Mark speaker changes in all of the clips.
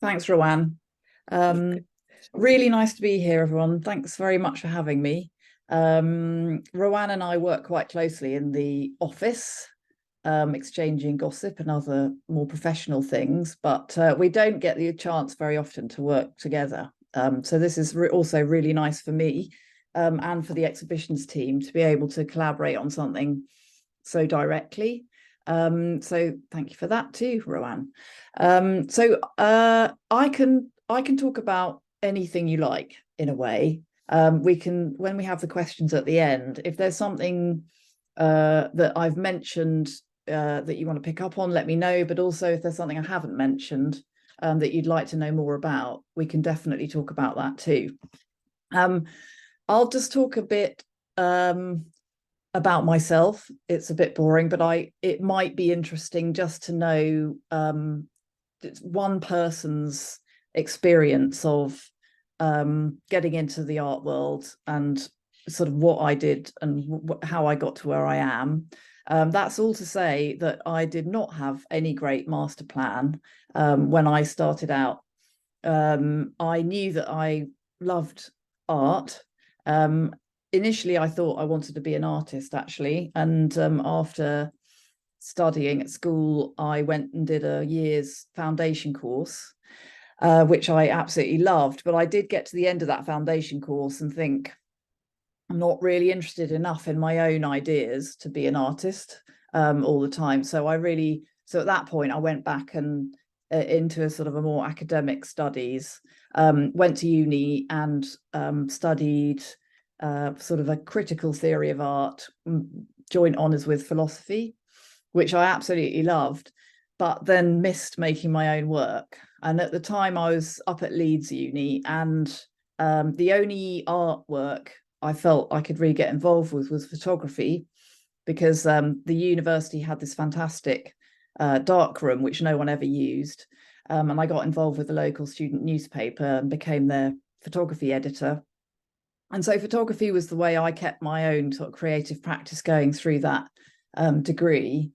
Speaker 1: Thanks, Rowan. Um, Really nice to be here, everyone. Thanks very much for having me. Rowan and I work quite closely in the office, exchanging gossip and other more professional things, but we don't get the chance very often to work together. So this is also really nice for me and for the exhibitions team to be able to collaborate on something so directly. So thank you for that too, Rowan. I can talk about anything you like in a way. We can, when we have the questions at the end, if there's something that I've mentioned that you want to pick up on, let me know. But also if there's something I haven't mentioned that you'd like to know more about, we can definitely talk about that too. I'll just talk a bit about myself. It's a bit boring, but it might be interesting just to know one person's experience of getting into the art world and sort of what I did and how I got to where I am. That's all to say that I did not have any great master plan when I started out. I knew that I loved art. Initially, I thought I wanted to be an artist, actually. And after studying at school, I went and did a year's foundation course, which I absolutely loved. But I did get to the end of that foundation course and think, I'm not really interested enough in my own ideas to be an artist all the time. So at that point, I went back and into a sort of a more academic studies, went to uni and studied sort of a critical theory of art, joint honours with philosophy, which I absolutely loved, but then missed making my own work. And at the time I was up at Leeds Uni, and the only artwork I felt I could really get involved with was photography, because the university had this fantastic dark room, which no one ever used. And I got involved with the local student newspaper and became their photography editor. And so photography was the way I kept my own sort of creative practice going through that degree.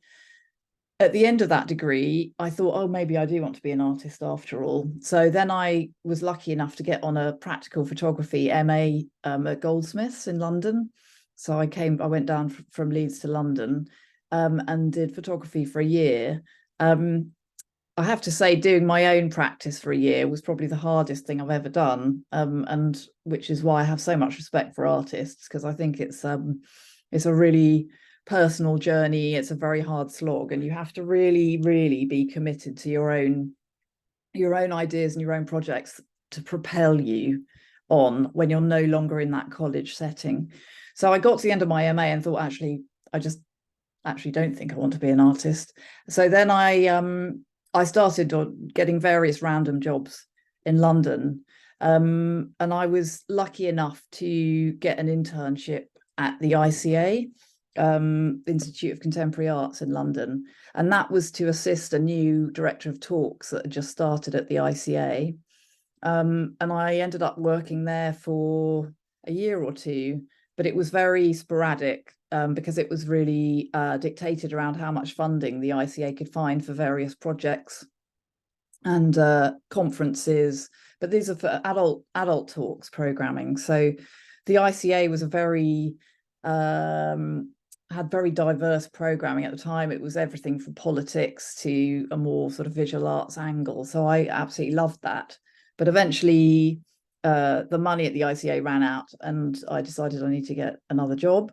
Speaker 1: At the end of that degree, I thought, oh, maybe I do want to be an artist after all. So then I was lucky enough to get on a practical photography MA at Goldsmiths in London. So I went down from Leeds to London and did photography for a year. I have to say, doing my own practice for a year was probably the hardest thing I've ever done, and which is why I have so much respect for artists, because I think it's a really personal journey. It's a very hard slog, and you have to really, really be committed to your own ideas and your own projects to propel you on when you're no longer in that college setting. So I got to the end of my MA and thought, actually, I just actually don't think I want to be an artist. So then I started getting various random jobs in London. And I was lucky enough to get an internship at the ICA, Institute of Contemporary Arts in London. And that was to assist a new director of talks that had just started at the ICA. And I ended up working there for a year or two, but it was very sporadic because it was really dictated around how much funding the ICA could find for various projects and conferences. But these are for adult talks programming. So the ICA was had very diverse programming at the time. It was everything from politics to a more sort of visual arts angle. So I absolutely loved that. But eventually the money at the ICA ran out, and I decided I need to get another job.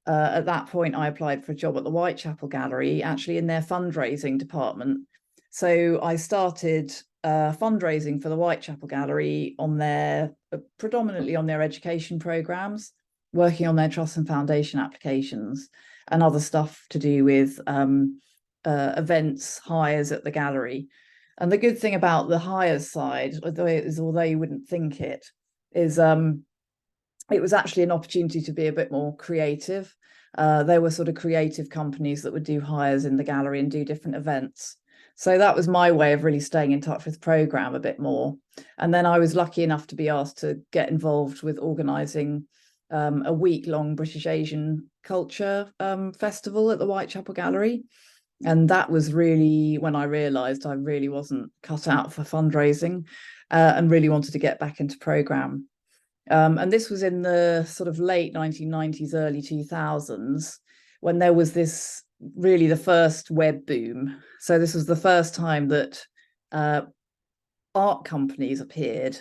Speaker 1: At that point, I applied for a job at the Whitechapel Gallery, actually in their fundraising department. So I started fundraising for the Whitechapel Gallery on predominantly on their education programs, working on their trust and foundation applications and other stuff to do with events, hires at the gallery. And the good thing about the hires side, although you wouldn't think it, is it was actually an opportunity to be a bit more creative. There were sort of creative companies that would do hires in the gallery and do different events. So that was my way of really staying in touch with the programme a bit more. And then I was lucky enough to be asked to get involved with organising a week-long British Asian culture festival at the Whitechapel Gallery. And that was really when I realized I really wasn't cut out for fundraising, and really wanted to get back into program. And this was in the sort of late 1990s, early 2000s, when there was this really the first web boom. So this was the first time that art companies appeared,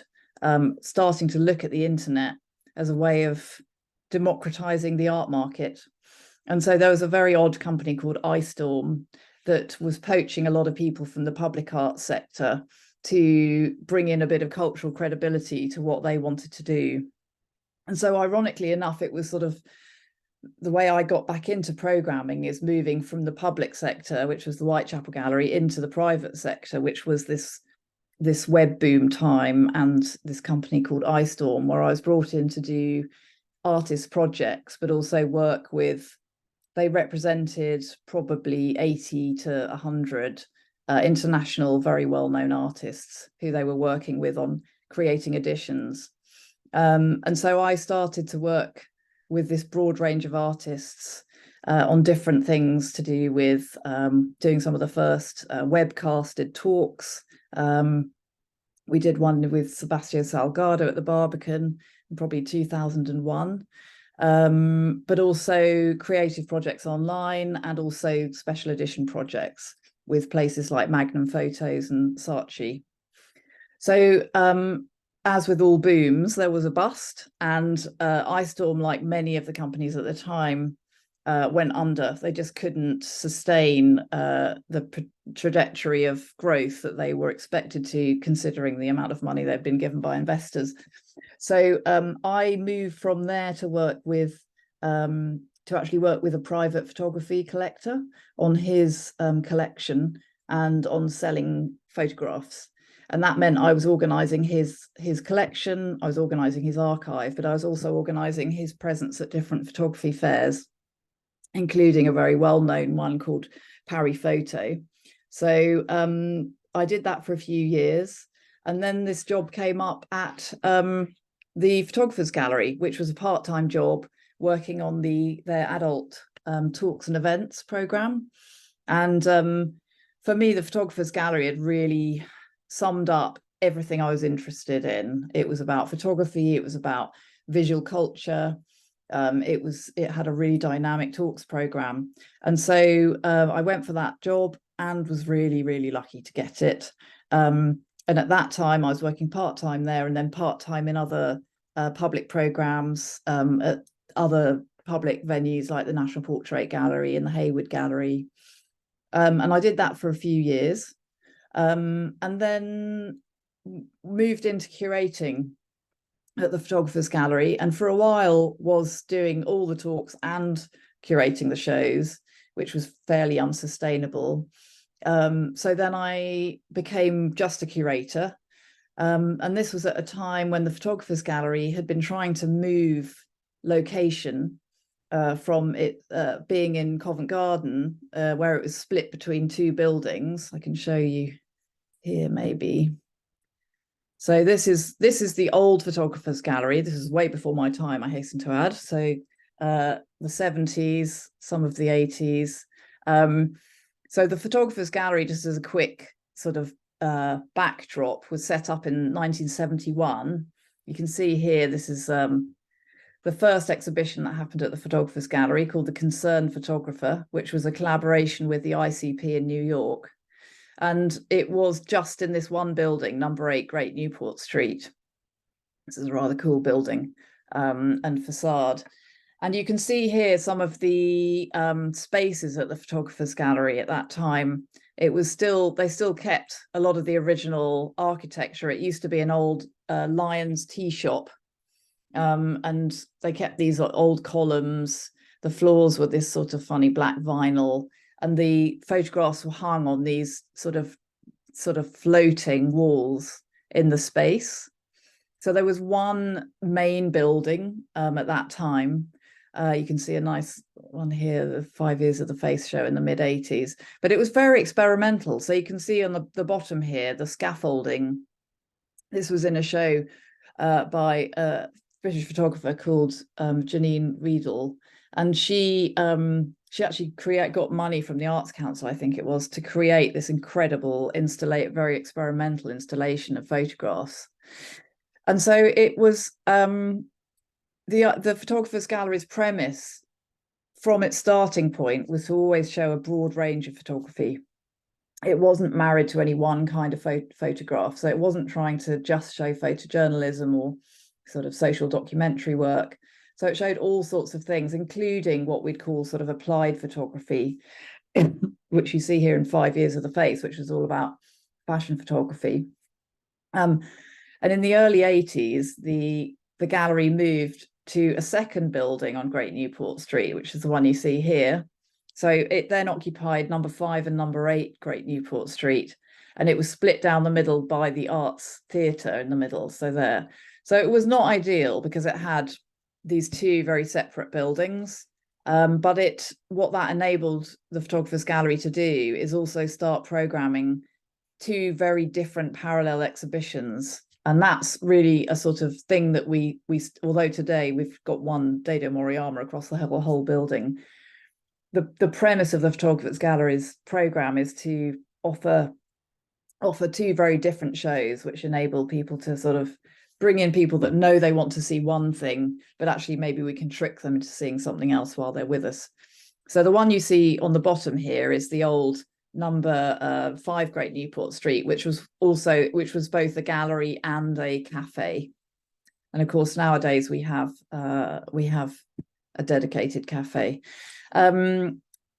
Speaker 1: starting to look at the internet as a way of democratizing the art market. And so there was a very odd company called iStorm that was poaching a lot of people from the public art sector to bring in a bit of cultural credibility to what they wanted to do. And so ironically enough, it was sort of the way I got back into programming is moving from the public sector, which was the Whitechapel Gallery, into the private sector, which was this web boom time, and this company called iStorm, where I was brought in to do artist projects, but also work with, they represented probably 80 to 100 international, very well-known artists who they were working with on creating editions. And so I started to work with this broad range of artists on different things to do with doing some of the first webcasted talks. We did one with Sebastião Salgado at the Barbican in probably 2001. But also creative projects online, and also special edition projects with places like Magnum Photos and Saatchi. So as with all booms, there was a bust, and iStorm, like many of the companies at the time, went under. They just couldn't sustain the trajectory of growth that they were expected to, considering the amount of money they'd been given by investors. So I moved from there to work with, to actually work with a private photography collector on his collection and on selling photographs. And that meant I was organising his collection, I was organising his archive, but I was also organising his presence at different photography fairs, including a very well-known one called Paris Photo. So I did that for a few years. And then this job came up at the Photographers Gallery, which was a part-time job working on their adult talks and events program. And for me, the Photographers Gallery had really summed up everything I was interested in. It was about photography, it was about visual culture, it had a really dynamic talks program. And so I went for that job and was really, really lucky to get it. And at that time, I was working part-time there, and then part-time in other public programs at other public venues like the National Portrait Gallery and the Hayward Gallery. And I did that for a few years, and then moved into curating at the Photographers Gallery, and for a while was doing all the talks and curating the shows, which was fairly unsustainable. So then I became just a curator. And this was at a time when the Photographers Gallery had been trying to move location from it being in Covent Garden, where it was split between two buildings. I can show you here maybe. So this is the old Photographers Gallery. This is way before my time, I hasten to add. So the 70s, some of the 80s. So the Photographers Gallery, just as a quick sort of backdrop, was set up in 1971. You can see here, this is the first exhibition that happened at the Photographers Gallery, called The Concerned Photographer, which was a collaboration with the ICP in New York. And it was just in this one building, number 8 Great Newport Street. This is a rather cool building and facade. And you can see here some of the spaces at the Photographers Gallery at that time. It was still, they still kept a lot of the original architecture. It used to be an old Lions tea shop. And they kept these old columns. The floors were this sort of funny black vinyl, and the photographs were hung on these sort of floating walls in the space. So there was one main building at that time. You can see a nice one here, the 5 Years of the Face show in the mid-80s. But it was very experimental. So you can see on the bottom here, the scaffolding. This was in a show by a British photographer called Janine Riedel. And she she actually got money from the Arts Council, I think it was, to create this incredible very experimental installation of photographs. And so it was the photographer's gallery's premise from its starting point was to always show a broad range of photography. It wasn't married to any one kind of photograph. So it wasn't trying to just show photojournalism or sort of social documentary work. So it showed all sorts of things, including what we'd call sort of applied photography, which you see here in 5 Years of the Face, which was all about fashion photography. And in the early 80s, the gallery moved to a second building on Great Newport Street, which is the one you see here. So it then occupied number 5 and number 8 Great Newport Street, and it was split down the middle by the Arts Theatre in the middle. So there. So it was not ideal because it had these two very separate buildings. But what that enabled the photographer's gallery to do is also start programming two very different parallel exhibitions. And that's really a sort of thing that we although today we've got one Dado Moriyama across the whole building, the premise of the photographer's gallery's program is to offer two very different shows, which enable people to sort of bring in people that know they want to see one thing, but actually maybe we can trick them into seeing something else while they're with us. So the one you see on the bottom here is the old number 5 Great Newport Street, which was both a gallery and a cafe. And of course, nowadays we have a dedicated cafe.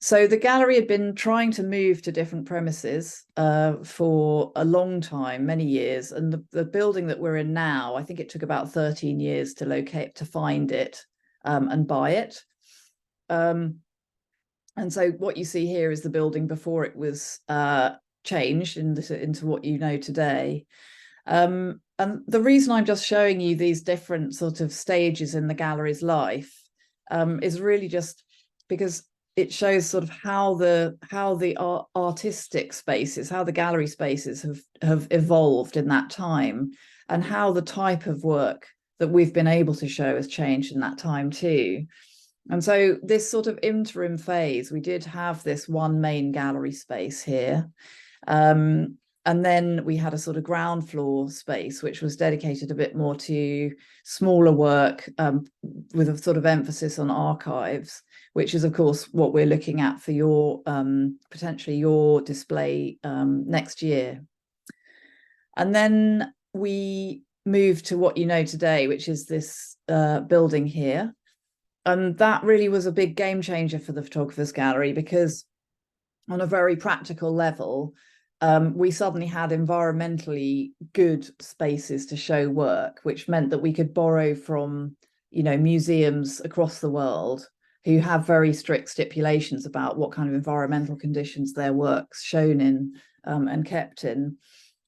Speaker 1: So the gallery had been trying to move to different premises for a long time, many years. And the building that we're in now, I think it took about 13 years to find it and buy it. And so what you see here is the building before it was changed into what you know today. And the reason I'm just showing you these different sort of stages in the gallery's life is really just because it shows sort of how the artistic spaces, how the gallery spaces have evolved in that time, and how the type of work that we've been able to show has changed in that time too. And so this sort of interim phase, we did have this one main gallery space here. And then we had a sort of ground floor space, which was dedicated a bit more to smaller work with a sort of emphasis on archives, which is, of course, what we're looking at for your potentially your display next year. And then we moved to what you know today, which is this building here. And that really was a big game changer for the photographer's gallery, because on a very practical level, we suddenly had environmentally good spaces to show work, which meant that we could borrow from, museums across the world who have very strict stipulations about what kind of environmental conditions their work's shown in and kept in.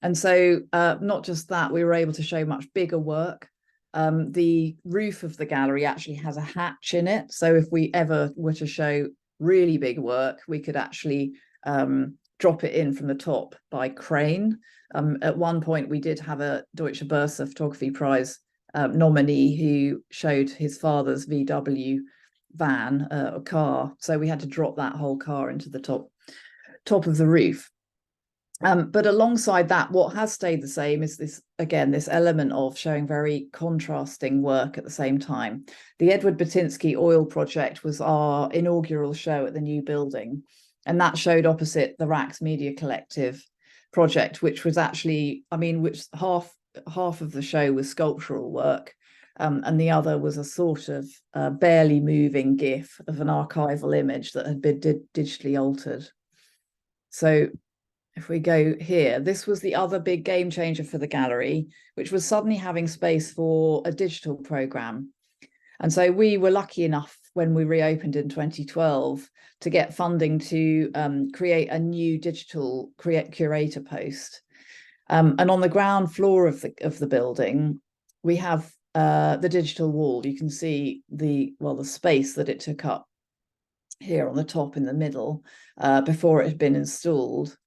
Speaker 1: And so not just that, we were able to show much bigger work. The roof of the gallery actually has a hatch in it. So if we ever were to show really big work, we could actually drop it in from the top by crane. At one point, we did have a Deutsche Börse Photography Prize nominee who showed his father's VW van, a car. So we had to drop that whole car into the top of the roof. But alongside that, what has stayed the same is this element of showing very contrasting work at the same time. The Edward Batinsky oil project was our inaugural show at the new building, and that showed opposite the Rax Media Collective project, which was actually, which half of the show was sculptural work, and the other was a sort of barely moving GIF of an archival image that had been digitally altered. So if we go here, this was the other big game changer for the gallery, which was suddenly having space for a digital program. And so we were lucky enough when we reopened in 2012 to get funding to create a new digital curator post. And on the ground floor of the building, we have the digital wall. You can see the space that it took up here on the top in the middle before it had been installed.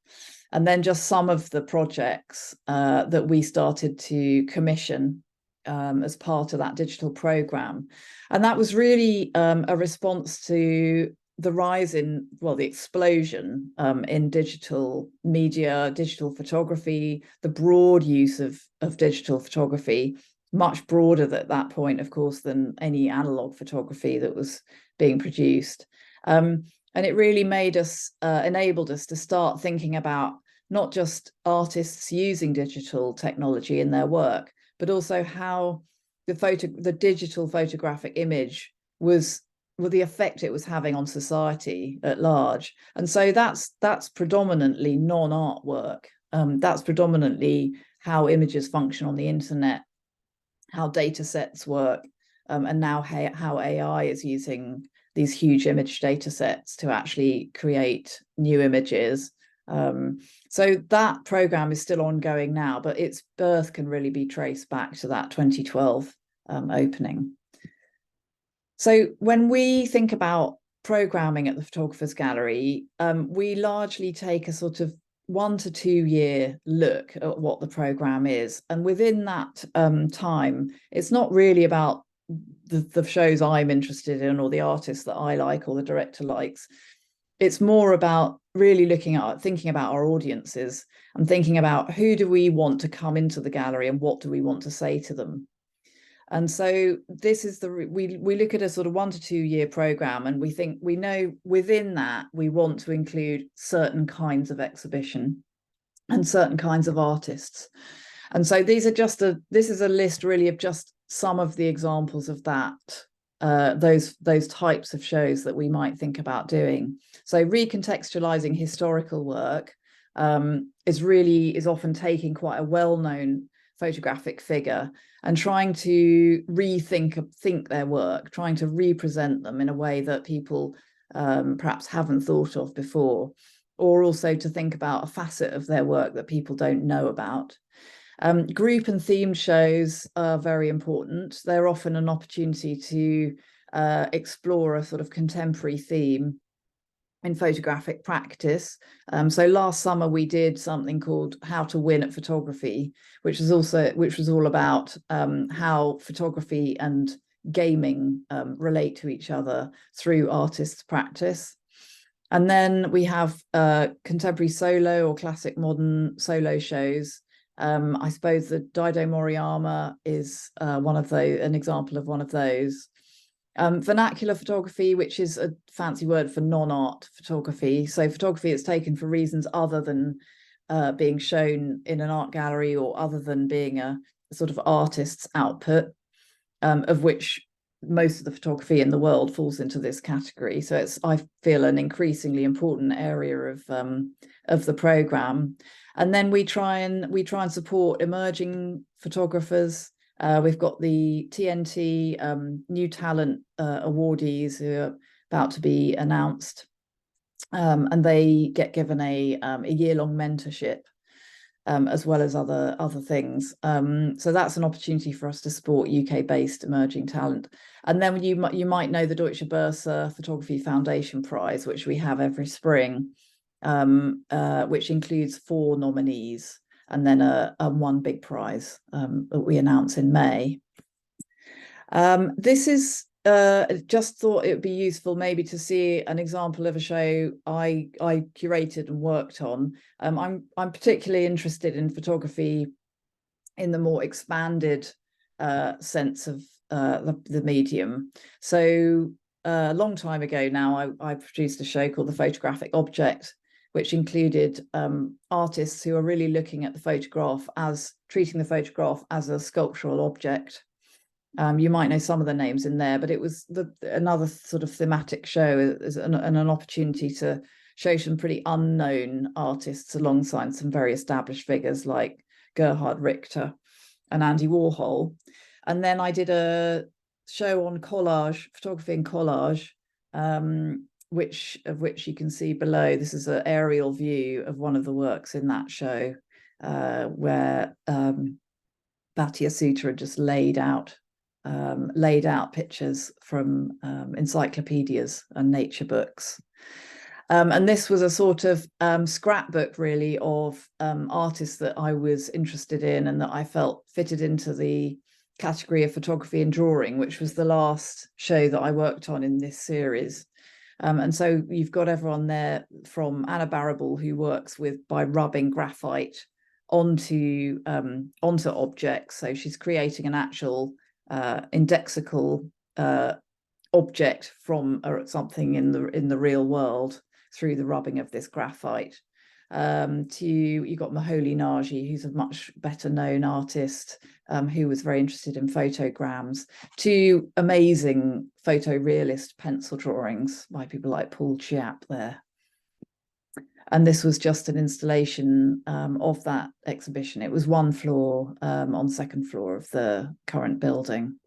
Speaker 1: And then just some of the projects that we started to commission as part of that digital program. And that was really a response to the rise in, well, the explosion in digital media, digital photography, the broad use of digital photography, much broader at that point, of course, than any analog photography that was being produced. And it really made us, enabled us to start thinking about not just artists using digital technology in their work, but also how the digital photographic image was, well, the effect it was having on society at large. And so that's predominantly non-art work. That's predominantly how images function on the internet, how data sets work, and now how AI is using these huge image data sets to actually create new images. So that program is still ongoing now, but its birth can really be traced back to that 2012 opening. So when we think about programming at the Photographers Gallery, we largely take a sort of 1 to 2 year look at what the program is. And within that time, it's not really about the shows I'm interested in or the artists that I like or the director likes. It's more about really thinking about our audiences and thinking about who do we want to come into the gallery and what do we want to say to them. And so this is we look at a sort of 1 to 2 year program, and we know within that we want to include certain kinds of exhibition and certain kinds of artists. And so this is a list really of just some of the examples of that, those types of shows that we might think about doing. So recontextualizing historical work is often taking quite a well-known photographic figure and trying to think their work, trying to represent them in a way that people perhaps haven't thought of before, or also to think about a facet of their work that people don't know about. Group and themed shows are very important. They're often an opportunity to explore a sort of contemporary theme in photographic practice. So last summer we did something called How to Win at Photography, which was all about how photography and gaming relate to each other through artists' practice. And then we have contemporary solo or classic modern solo shows. I suppose the Daido Moriyama is an example of one of those. Vernacular photography, which is a fancy word for non-art photography. So photography is taken for reasons other than being shown in an art gallery or other than being a sort of artist's output, of which most of the photography in the world falls into this category. So it's, I feel, an increasingly important area of the program. And then we try and support emerging photographers. We've got the TNT New Talent awardees who are about to be announced, and they get given a year-long mentorship, as well as other things. So that's an opportunity for us to support UK-based emerging talent. And then you might know the Deutsche Börse Photography Foundation Prize, which we have every spring, which includes 4 nominees, and then a one big prize that we announce in May. This is just thought it would be useful maybe to see an example of a show I curated and worked on. I'm particularly interested in photography in the more expanded sense of the medium. So a long time ago now, I produced a show called The Photographic Object, which included artists who are really looking at the photograph as treating the photograph as a sculptural object. You might know some of the names in there, but it was another sort of thematic show and an opportunity to show some pretty unknown artists alongside some very established figures like Gerhard Richter and Andy Warhol. And then I did a show on collage, photography and collage, which you can see below. This is an aerial view of one of the works in that show, where Bhatia Sutra just laid out pictures from encyclopedias and nature books. And this was a sort of scrapbook really of artists that I was interested in and that I felt fitted into the category of photography and drawing, which was the last show that I worked on in this series. And so you've got everyone there from Anna Barrable, who works by rubbing graphite onto objects. So she's creating an actual indexical object from something in the real world through the rubbing of this graphite. You've got Maholi Naji, who's a much better known artist, who was very interested in photograms, to amazing photorealist pencil drawings by people like Paul Chiap there. And this was just an installation of that exhibition. It was one floor on the second floor of the current building.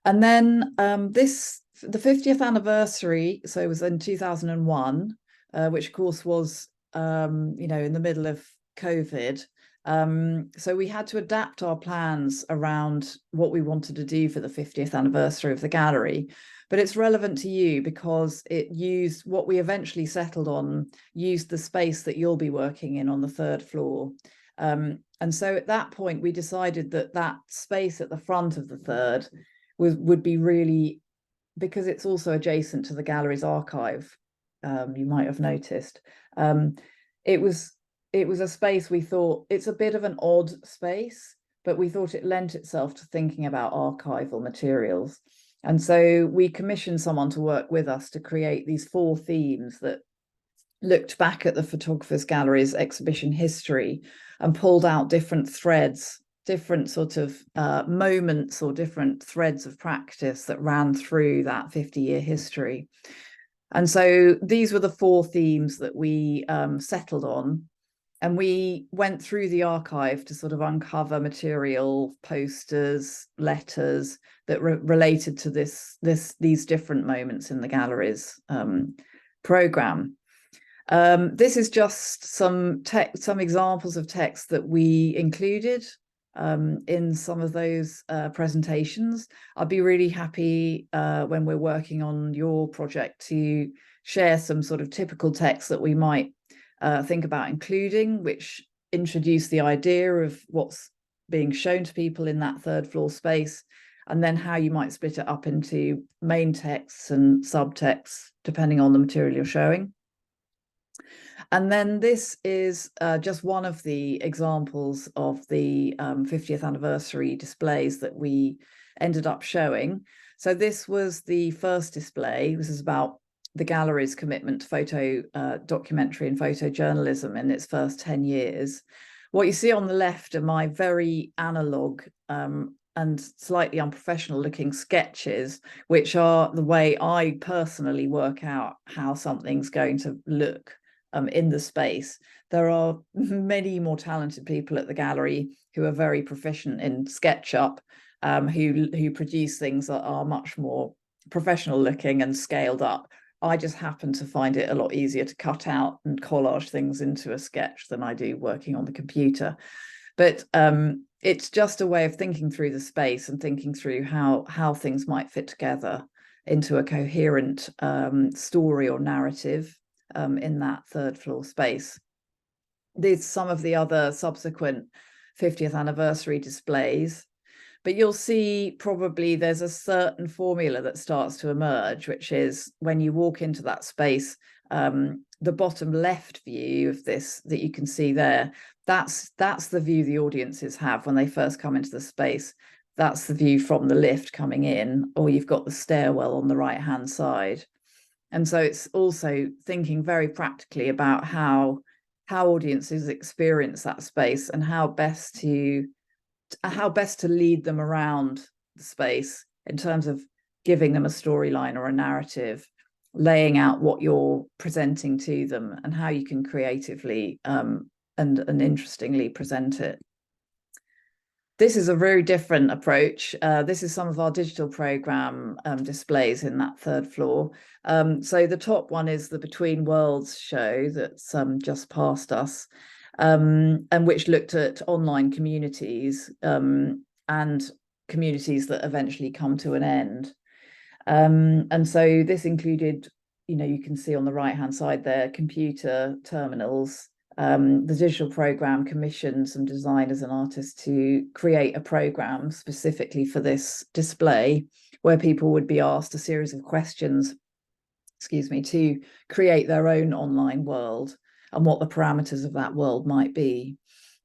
Speaker 1: And then the 50th anniversary, so it was in 2001, which of course was, in the middle of COVID. So we had to adapt our plans around what we wanted to do for the 50th anniversary of the gallery. But it's relevant to you because it used what we eventually settled on, used the space that you'll be working in on the third floor. And so at that point, we decided that space at the front of the third would be really, because it's also adjacent to the gallery's archive, you might have noticed. It was a space we thought, it's a bit of an odd space, but we thought it lent itself to thinking about archival materials. And so we commissioned someone to work with us to create these 4 themes that looked back at the Photographers Gallery's exhibition history and pulled out different threads, different sort of moments or different threads of practice that ran through that 50-year history. And so these were the 4 themes that we settled on. And we went through the archive to sort of uncover material, posters, letters that related to these different moments in the gallery's program. This is just some examples of text that we included in some of those presentations. I'd be really happy when we're working on your project to share some sort of typical text that we might think about including, which introduce the idea of what's being shown to people in that third floor space, and then how you might split it up into main texts and subtexts, depending on the material you're showing. And then this is just one of the examples of the 50th anniversary displays that we ended up showing. So this was the first display. This is about the gallery's commitment to photo documentary and photojournalism in its first 10 years. What you see on the left are my very analog and slightly unprofessional looking sketches, which are the way I personally work out how something's going to look in the space. There are many more talented people at the gallery who are very proficient in SketchUp, who produce things that are much more professional looking and scaled up. I just happen to find it a lot easier to cut out and collage things into a sketch than I do working on the computer. But it's just a way of thinking through the space and thinking through how things might fit together into a coherent story or narrative in that third floor space. There's some of the other subsequent 50th anniversary displays, but you'll see probably there's a certain formula that starts to emerge, which is when you walk into that space, the bottom left view of this that you can see there, that's the view the audiences have when they first come into the space. That's the view from the lift coming in, or you've got the stairwell on the right-hand side. And so it's also thinking very practically about how audiences experience that space and how best to lead them around the space in terms of giving them a storyline or a narrative, laying out what you're presenting to them and how you can creatively and interestingly present it. This is a very different approach. This is some of our digital program displays in that third floor. So the top one is the Between Worlds show that's just past us, and which looked at online communities and communities that eventually come to an end. And so this included, you can see on the right-hand side there, computer terminals the digital program commissioned some designers and artists to create a program specifically for this display, where people would be asked a series of questions, to create their own online world and what the parameters of that world might be.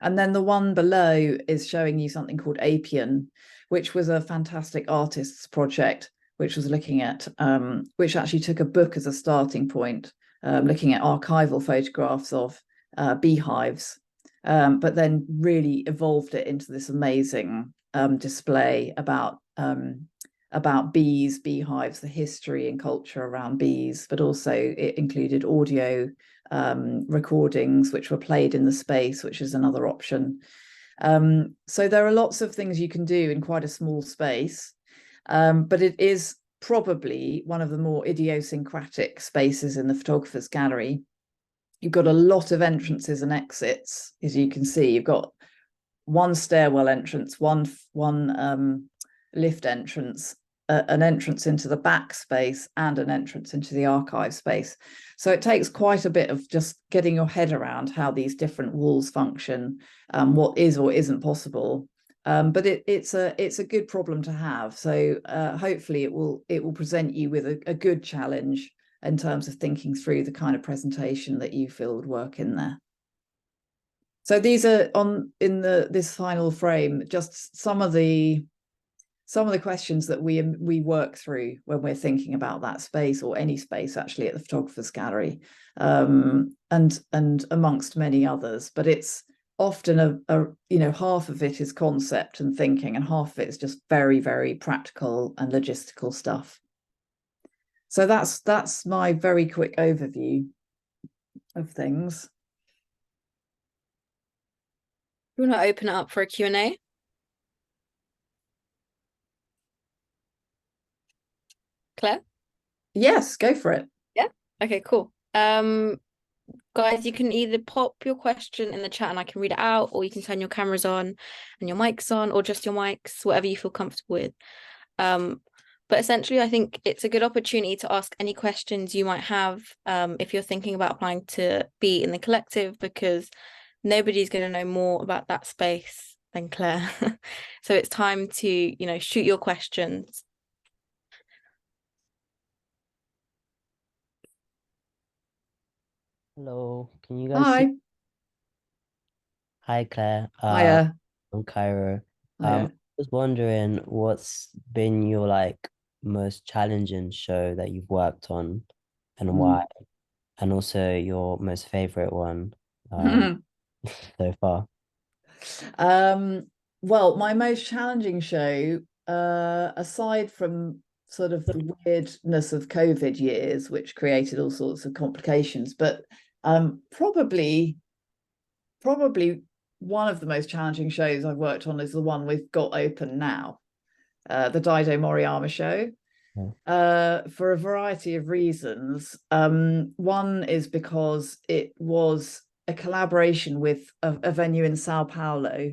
Speaker 1: And then the one below is showing you something called Apian, which was a fantastic artist's project, which was looking at, which actually took a book as a starting point, looking at archival photographs of beehives, but then really evolved it into this amazing display about bees, beehives, the history and culture around bees, but also it included audio recordings which were played in the space, which is another option. So there are lots of things you can do in quite a small space, but it is probably one of the more idiosyncratic spaces in the photographer's gallery. You've got a lot of entrances and exits, as you can see. You've got one stairwell entrance, one lift entrance, an entrance into the back space, and an entrance into the archive space. So it takes quite a bit of just getting your head around how these different walls function, what is or isn't possible. But it's a good problem to have. So hopefully it will present you with a good challenge in terms of thinking through the kind of presentation that you feel would work in there. So these are in this final frame, just some of the questions that we work through when we're thinking about that space, or any space actually, at the photographer's gallery, and amongst many others. But it's often half of it is concept and thinking, and half of it is just very, very practical and logistical stuff. So that's my very quick overview of things.
Speaker 2: You want to open it up for a Q&A? Claire?
Speaker 1: Yes, go for it.
Speaker 2: Yeah. Okay, cool. Guys, you can either pop your question in the chat and I can read it out, or you can turn your cameras on and your mics on, or just your mics, whatever you feel comfortable with. But essentially, I think it's a good opportunity to ask any questions you might have if you're thinking about applying to be in the collective, because nobody's going to know more about that space than Claire. So it's time to, shoot your questions.
Speaker 3: Hello, can you guys
Speaker 1: Hi.
Speaker 3: see? Hi, Claire.
Speaker 1: Hiya.
Speaker 3: I'm Cairo. I
Speaker 1: Hiya.
Speaker 3: was wondering what's been your most challenging show that you've worked on, and why, and also your most favorite one so far.
Speaker 1: Well, my most challenging show, aside from sort of the weirdness of COVID years, which created all sorts of complications, but probably one of the most challenging shows I've worked on is the one we've got open now, the Daido Moriyama show. For a variety of reasons. One is because it was a collaboration with a venue in Sao Paulo,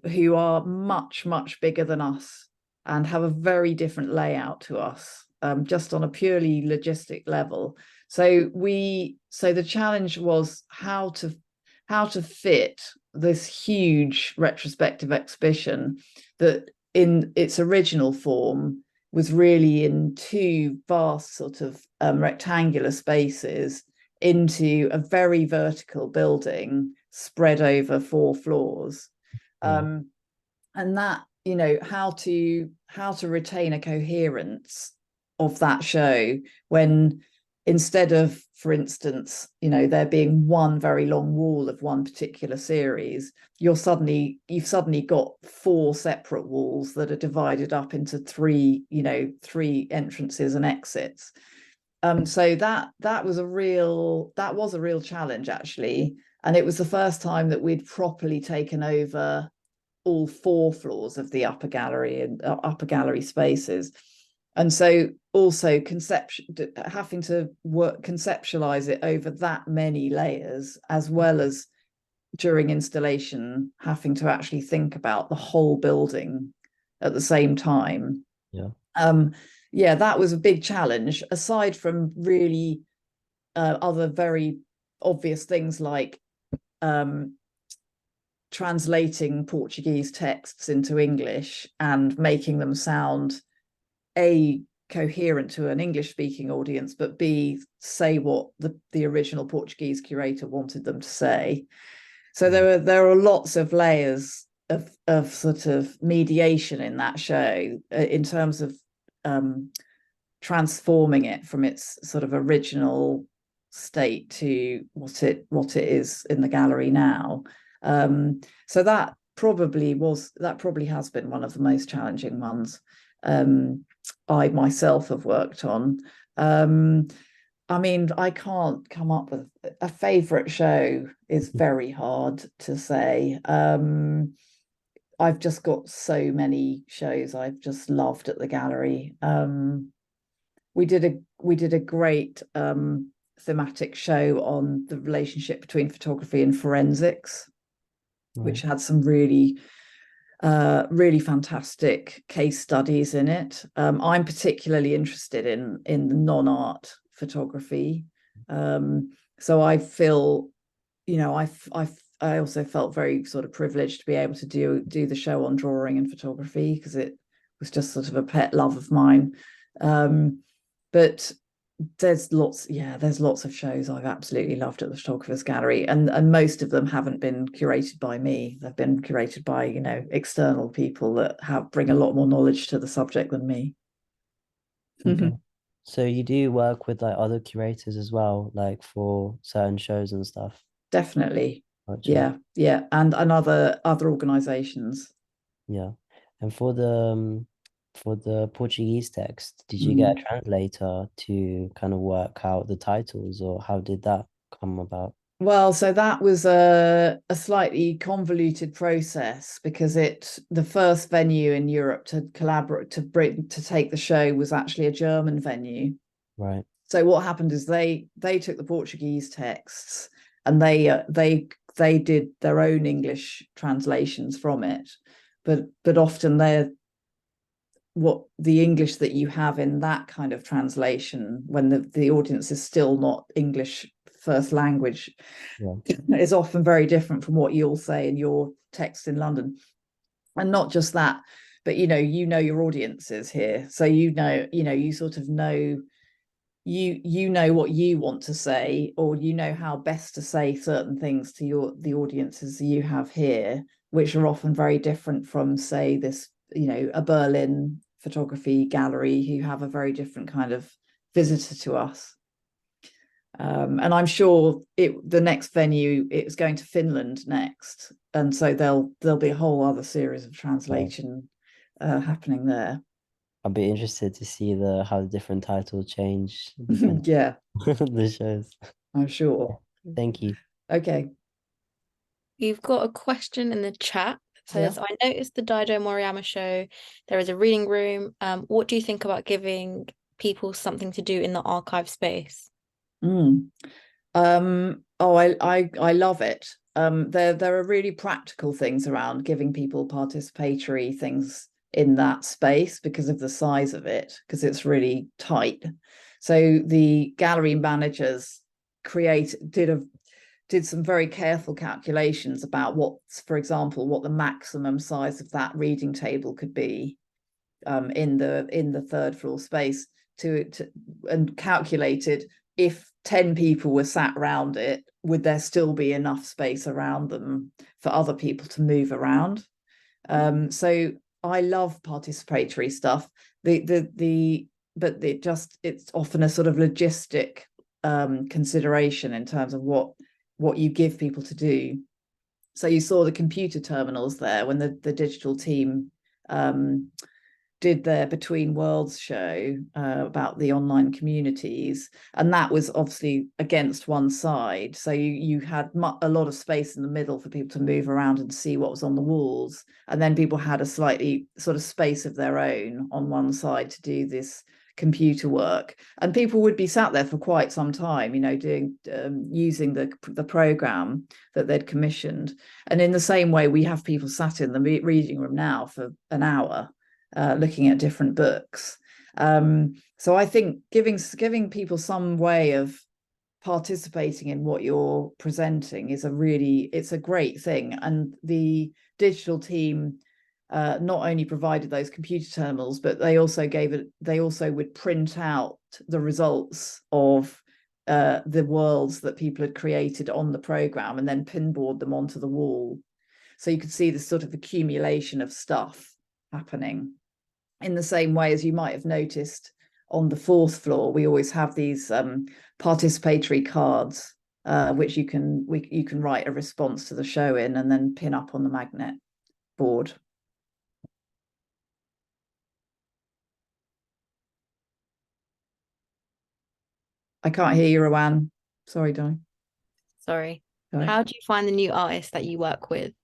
Speaker 1: who are much, much bigger than us and have a very different layout to us, just on a purely logistic level. So the challenge was how to fit this huge retrospective exhibition that in its original form was really in two vast sort of rectangular spaces into a very vertical building spread over 4 floors. And that, how to retain a coherence of that show when, instead of, for instance, there being one very long wall of one particular series, you've suddenly got 4 separate walls that are divided up into 3 entrances and exits. So that was a real challenge, actually, and it was the first time that we'd properly taken over all 4 floors of the upper gallery and upper gallery spaces. And so also having to conceptualize it over that many layers, as well as during installation having to actually think about the whole building at the same time. That was a big challenge, aside from really other very obvious things like translating Portuguese texts into English and making them sound A, coherent to an English speaking audience, but B, say what the original Portuguese curator wanted them to say. So there are lots of layers of sort of mediation in that show in terms of transforming it from its sort of original state to what it is in the gallery now. So that probably has been one of the most challenging ones I myself have worked on. I mean, I can't come up with a favorite show. Is very hard to say. I've just got so many shows I've just loved at the gallery. We did a great thematic show on the relationship between photography and forensics, which had some really fantastic case studies in it. I'm particularly interested in the non-art photography, so I feel, you know, I also felt very sort of privileged to be able to do the show on drawing and photography, because it was just sort of a pet love of mine. But there's lots of shows I've absolutely loved at the Photographer's Gallery, and most of them haven't been curated by me. They've been curated by, you know, external people that bring a lot more knowledge to the subject than me.
Speaker 3: Okay. So you do work with like other curators as well, like for certain shows and stuff?
Speaker 1: Definitely.
Speaker 3: Gotcha.
Speaker 1: Yeah, and other organizations.
Speaker 3: Yeah. And for the Portuguese text, did you get a translator to kind of work out the titles, or how did that come about?
Speaker 1: Well, so that was a slightly convoluted process, because the first venue in Europe to collaborate to take the show was actually a German venue.
Speaker 3: Right.
Speaker 1: So what happened is they took the Portuguese texts and they did their own English translations from it, but often the English that you have in that kind of translation, when the audience is still not English first language, is often very different from what you'll say in your text in London. And not just that, but you know your audiences here, so you sort of know you know what you want to say, or you know how best to say certain things to the audiences you have here, which are often very different from, say, this, you know, a Berlin photography gallery, who have a very different kind of visitor to us. And I'm sure the next venue, it's going to Finland next, and so there'll be a whole other series of translation happening there.
Speaker 3: I'll be interested to see how the different titles change
Speaker 1: Yeah,
Speaker 3: the shows.
Speaker 1: I'm sure.
Speaker 3: Thank you.
Speaker 1: Okay.
Speaker 2: You've got a question in the chat. It says,
Speaker 1: Yeah.
Speaker 2: I noticed the Dido Moriyama show. There is a reading room. What do you think about giving people something to do in the archive space?
Speaker 1: I love it. There are really practical things around giving people participatory things in that space because of the size of it, because it's really tight. So the gallery managers did some very careful calculations about for example, what the maximum size of that reading table could be in the third floor space, and calculated, if 10 people were sat around it, would there still be enough space around them for other people to move around? So I love participatory stuff. But it's often a sort of logistic consideration in terms of what you give people to do. So you saw the computer terminals there when the digital team did their Between Worlds show about the online communities, and that was obviously against one side, so you had a lot of space in the middle for people to move around and see what was on the walls, and then people had a slightly sort of space of their own on one side to do this computer work, and people would be sat there for quite some time, you know, doing using the program that they'd commissioned. And in the same way, we have people sat in the reading room now for an hour looking at different books. So I think giving people some way of participating in what you're presenting is it's a great thing. And the digital team not only provided those computer terminals, but they also would print out the results of the worlds that people had created on the program and then pinboard them onto the wall. So you could see this sort of accumulation of stuff happening. In the same way as you might have noticed on the 4th floor, we always have these participatory cards, which you can write a response to the show in and then pin up on the magnet board. I can't hear you, Rowan. Sorry, Di.
Speaker 2: Sorry.
Speaker 1: Sorry.
Speaker 2: How do you find the new artists that you work with?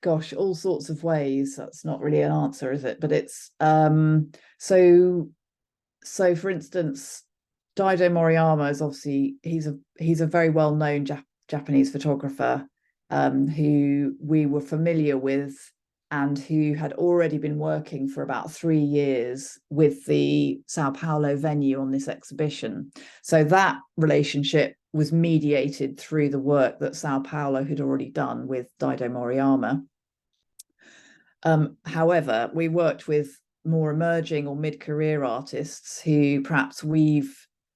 Speaker 1: Gosh, all sorts of ways. That's not really an answer, is it? But it's so for instance, Daido Moriyama is obviously he's a very well-known Japanese photographer who we were familiar with and who had already been working for about 3 years with the Sao Paulo venue on this exhibition. So that relationship was mediated through the work that Sao Paulo had already done with Daido Moriyama. However, we worked with more emerging or mid-career artists who perhaps we've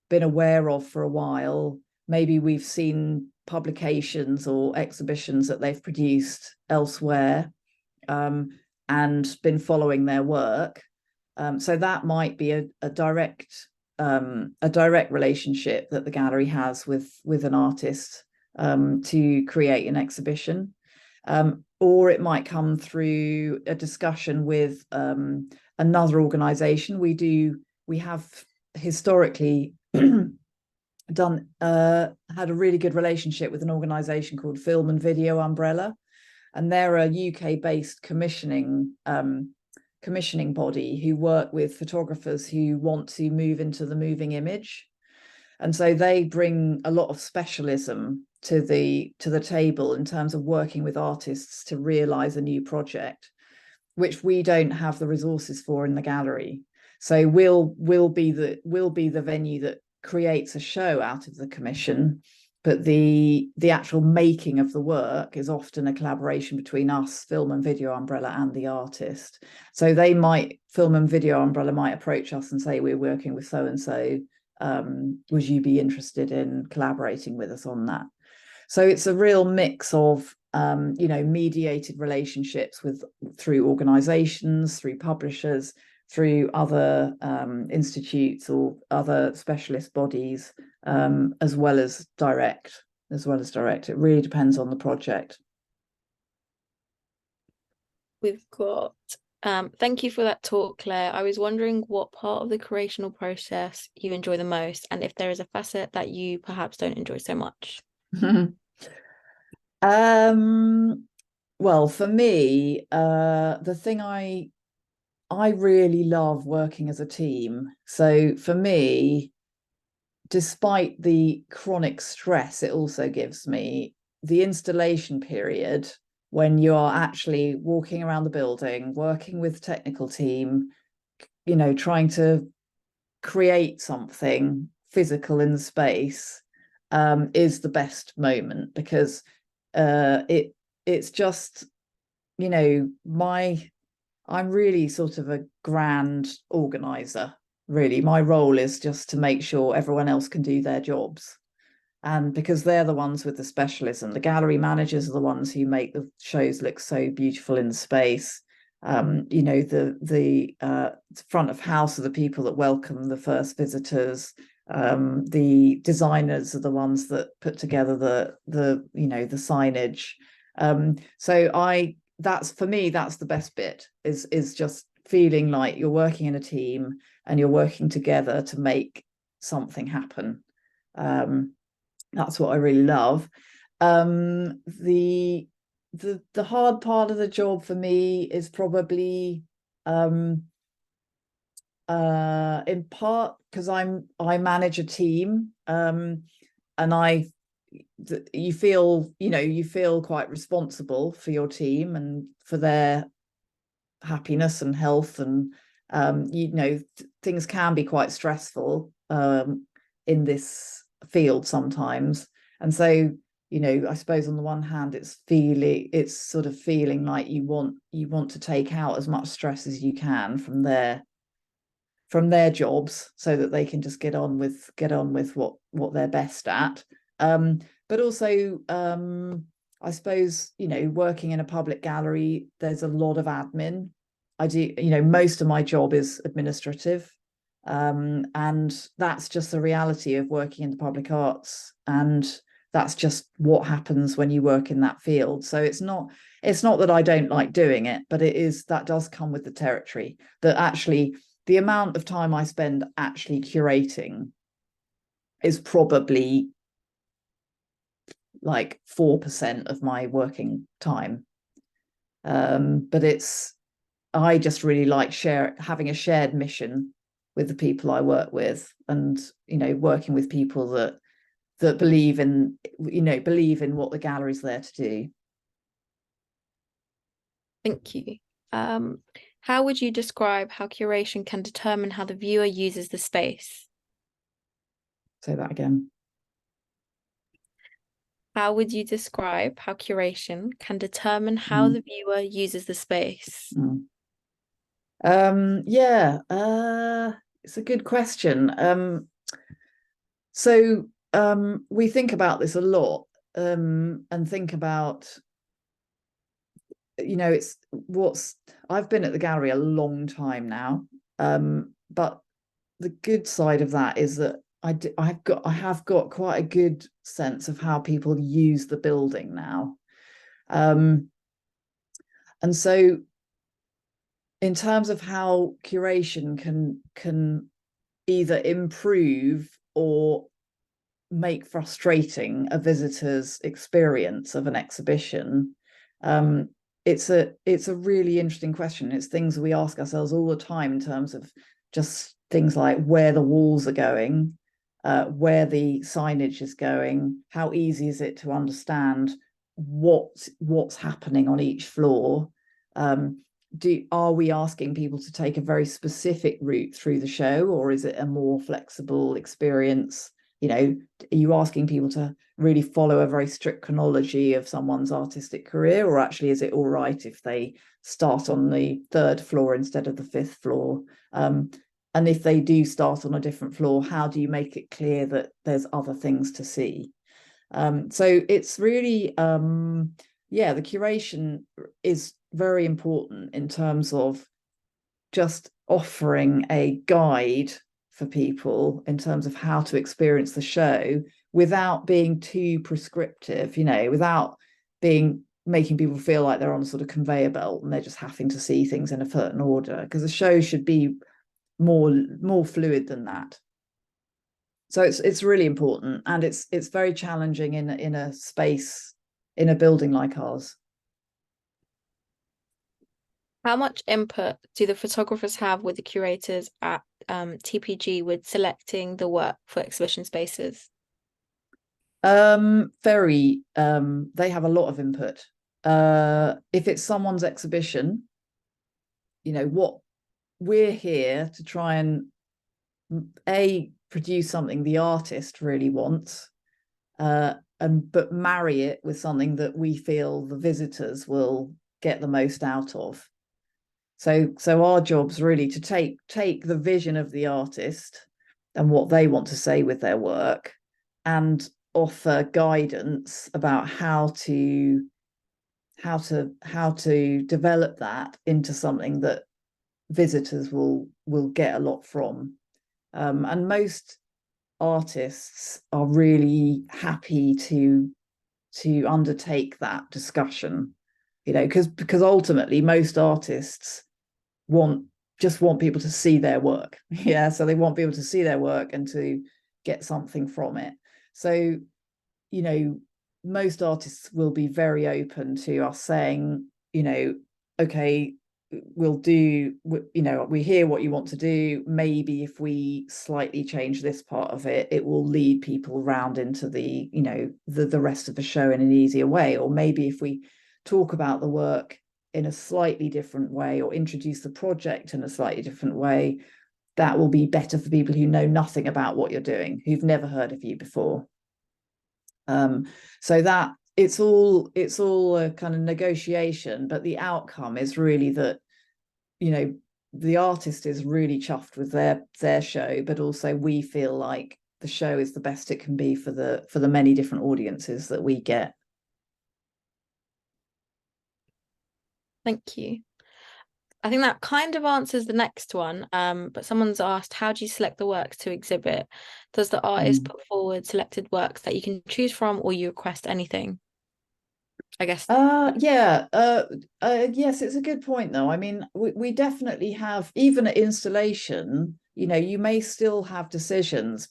Speaker 1: been aware of for a while. Maybe we've seen publications or exhibitions that they've produced elsewhere, and been following their work. So that might be a direct relationship that the gallery has with an artist to create an exhibition. Or it might come through a discussion with another organization. We have historically had a really good relationship with an organization called Film and Video Umbrella, and they're a UK-based commissioning body who work with photographers who want to move into the moving image. And so they bring a lot of specialism to the table in terms of working with artists to realize a new project, which we don't have the resources for in the gallery. So we'll be the venue that creates a show out of the commission, but the actual making of the work is often a collaboration between us, Film and Video Umbrella, and the artist. So Film and Video Umbrella might approach us and say, we're working with so-and-so, would you be interested in collaborating with us on that? So it's a real mix of mediated relationships through organizations, through publishers, through other institutes or other specialist bodies, as well as direct. It really depends on the project.
Speaker 2: We've got thank you for that talk, Claire. I was wondering what part of the creational process you enjoy the most, and if there is a facet that you perhaps don't enjoy so much.
Speaker 1: Well, for me, the thing I really love working as a team. So for me, despite the chronic stress it also gives me, the installation period, when you are actually walking around the building, working with the technical team, trying to create something physical in the space, is the best moment, because it's just, I'm really sort of a grand organizer. Really, my role is just to make sure everyone else can do their jobs. And because they're the ones with the specialism, the gallery managers are the ones who make the shows look so beautiful in space. The front of house are the people that welcome the first visitors. The designers are the ones that put together the signage. That's, for me, that's the best bit, is just feeling like you're working in a team and you're working together to make something happen. That's what I really love. The hard part of the job for me is probably in part because I manage a team, and you feel quite responsible for your team and for their happiness and health, and things can be quite stressful in this field sometimes. And so, you know, I suppose on the one hand, it's sort of feeling like you want to take out as much stress as you can from their jobs so that they can just get on with what they're best at. But also, I suppose, you know, working in a public gallery, there's a lot of admin. I do, you know, most of my job is administrative. And that's just the reality of working in the public arts. And that's just what happens when you work in that field. So it's not that I don't like doing it, but that does come with the territory, that actually the amount of time I spend actually curating is probably like 4% of my working time. But I just really like having a shared mission with the people I work with, and, you know, working with people that believe in what the gallery's there to do.
Speaker 2: Thank you. How would you describe how curation can determine how the viewer uses the space?
Speaker 1: Say that again.
Speaker 2: How would you describe how curation can determine how the viewer uses the space?
Speaker 1: Yeah, it's a good question. So we think about this a lot, and think about, you know, I've been at the gallery a long time now, but the good side of that is that I have got quite a good sense of how people use the building now, and so in terms of how curation can either improve or make frustrating a visitor's experience of an exhibition, it's a really interesting question. It's things we ask ourselves all the time in terms of just things like where the walls are going, where the signage is going, how easy is it to understand what's happening on each floor. Are we asking people to take a very specific route through the show, or is it a more flexible experience? You know, are you asking people to really follow a very strict chronology of someone's artistic career, or actually is it all right if they start on the 3rd floor instead of the 5th floor? And if they do start on a different floor, how do you make it clear that there's other things to see? So it's really, the curation is very important in terms of just offering a guide for people in terms of how to experience the show without being too prescriptive, you know, without making people feel like they're on a sort of conveyor belt and they're just having to see things in a certain order, because the show should be more fluid than that. So it's really important, and it's very challenging in a space, in a building like ours.
Speaker 2: How much input do the photographers have with the curators at TPG with selecting the work for exhibition spaces?
Speaker 1: They have a lot of input. If it's someone's exhibition, you know, what we're here to try and produce something the artist really wants, but marry it with something that we feel the visitors will get the most out of. So our job's really to take the vision of the artist and what they want to say with their work, and offer guidance about how to develop that into something that visitors will get a lot from. And most artists are really happy to undertake that discussion, you know, because ultimately most artists just want people to see their work. Yeah, so they want people to see their work and to get something from it. So, you know, most artists will be very open to us saying, you know, okay, we'll do, you know, we hear what you want to do. Maybe if we slightly change this part of it, it will lead people around into the, you know, the rest of the show in an easier way. Or maybe if we talk about the work in a slightly different way, or introduce the project in a slightly different way, that will be better for people who know nothing about what you're doing, who've never heard of you before. So that it's all a kind of negotiation, but the outcome is really that, you know, the artist is really chuffed with their show, but also we feel like the show is the best it can be for the many different audiences that we get.
Speaker 2: Thank you. I think that kind of answers the next one. But someone's asked, how do you select the works to exhibit? Does the artist put forward selected works that you can choose from, or you request anything? I guess.
Speaker 1: Yes, it's a good point though. I mean, we definitely have, even at installation, you know, you may still have decisions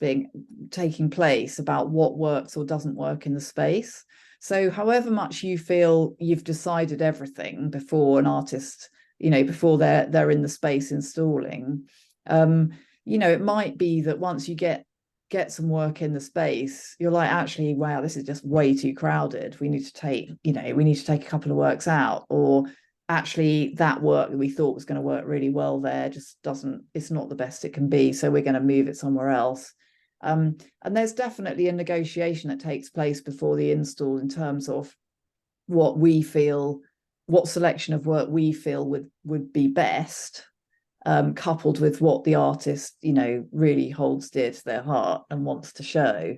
Speaker 1: taking place about what works or doesn't work in the space. So however much you feel you've decided everything before an artist, you know, before they're in the space installing, you know, it might be that once you get some work in the space, you're like, actually, wow, this is just way too crowded. We need to take a couple of works out, or actually that work that we thought was going to work really well there just doesn't, it's not the best it can be, so we're going to move it somewhere else. And there's definitely a negotiation that takes place before the install in terms of what selection of work we feel would be best, coupled with what the artist, you know, really holds dear to their heart and wants to show.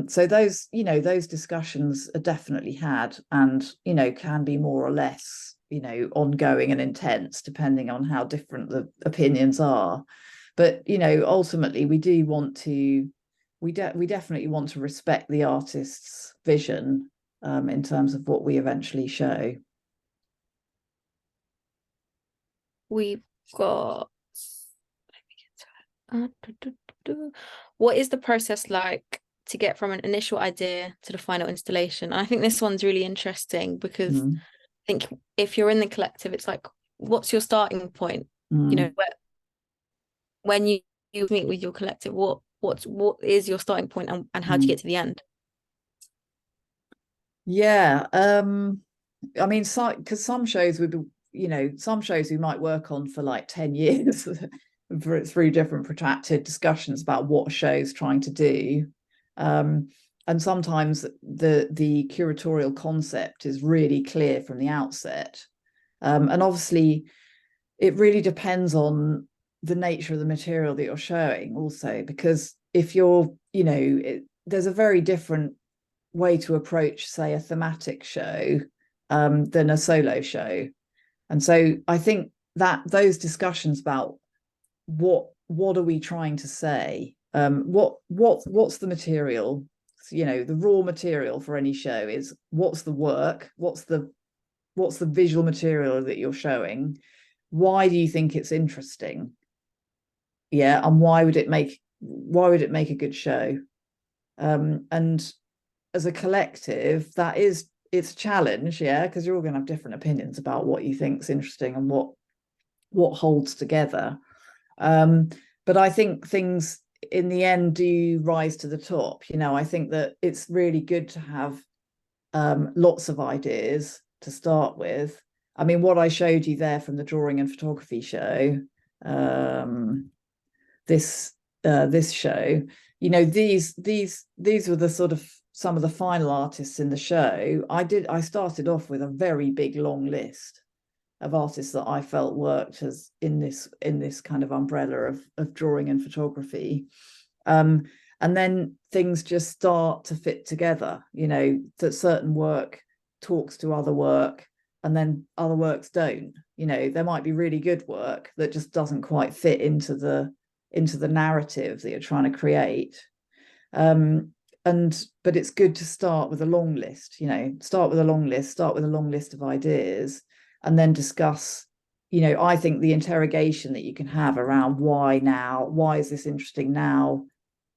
Speaker 1: So those discussions are definitely had, and, you know, can be more or less, you know, ongoing and intense depending on how different the opinions are. But, you know, ultimately we definitely want to respect the artist's vision, in terms of what we eventually show.
Speaker 2: We've got, what is the process like to get from an initial idea to the final installation? And I think this one's really interesting because I think if you're in the collective, it's like, what's your starting point? You know, when you meet with your collective, what is your starting point, and how do you get to the end?
Speaker 1: Yeah, I mean, because some shows would be, you know, some shows we might work on for like 10 years through different protracted discussions about what a show's trying to do. And sometimes the curatorial concept is really clear from the outset. And obviously it really depends on the nature of the material that you're showing also, because if you're, you know, there's a very different way to approach, say, a thematic show, than a solo show. And so I think that those discussions about what are we trying to say, what's the material, you know, the raw material for any show is what's the work, what's the visual material that you're showing, why do you think it's interesting, yeah, and why would it make a good show. And as a collective, it's a challenge, yeah, because you're all going to have different opinions about what you think's interesting and what holds together. But I think things in the end do rise to the top. You know, I think that it's really good to have lots of ideas to start with. I mean, what I showed you there from the drawing and photography show, this show, you know, these were the sort of some of the final artists in the show. I started off with a very big long list of artists that I felt worked as in this kind of umbrella of drawing and photography. And then things just start to fit together, you know, that certain work talks to other work and then other works don't. You know, there might be really good work that just doesn't quite fit into the narrative that you're trying to create. But it's good to start with a long list, you know, start with a long list of ideas, and then discuss, you know, I think the interrogation that you can have around why now, why is this interesting now,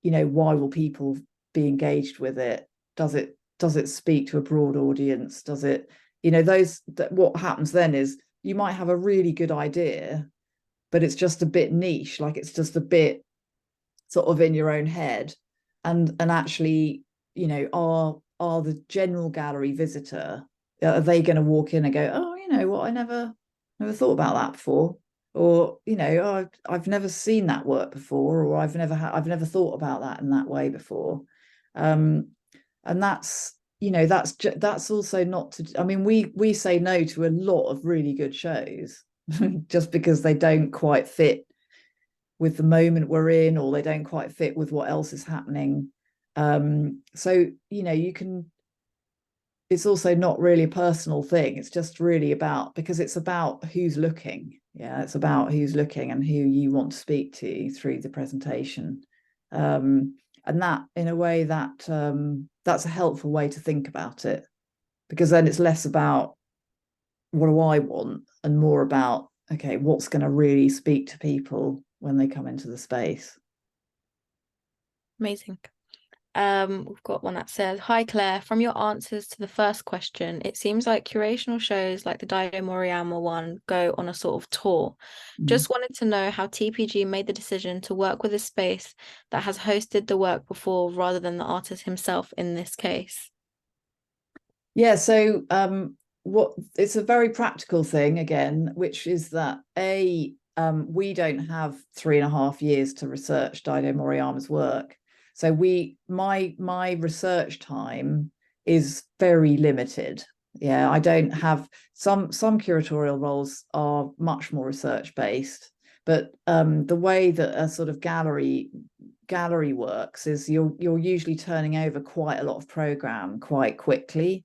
Speaker 1: you know, why will people be engaged with it, does it speak to a broad audience, does it, you know, what happens then is you might have a really good idea, but it's just a bit niche, like it's just a bit sort of in your own head. And actually, you know, are the general gallery visitor, are they going to walk in and go, oh, you know what, I never thought about that before, or oh, I've never seen that work before, or I've never thought about that in that way before. And that's that's also not to, I mean, we say no to a lot of really good shows just because they don't quite fit with the moment we're in, or they don't quite fit with what else is happening. So you can, it's also not really a personal thing. It's just really about, because it's about who's looking. Yeah, it's about who's looking and who you want to speak to through the presentation. And that, in a way, that's a helpful way to think about it, because then it's less about what do I want and more about, okay, what's going to really speak to people when they come into the space.
Speaker 2: Amazing. We've got one that says, "Hi Claire, from your answers to the first question, it seems like curational shows like the Dido Moriyama one go on a sort of tour. Just wanted to know how TPG made the decision to work with a space that has hosted the work before rather than the artist himself in this case."
Speaker 1: Yeah, so it's a very practical thing again, which is that we don't have 3.5 years to research Dido Moriyama's work. So my research time is very limited. Yeah, I don't have, some curatorial roles are much more research based, but the way that a sort of gallery works is you're usually turning over quite a lot of program quite quickly.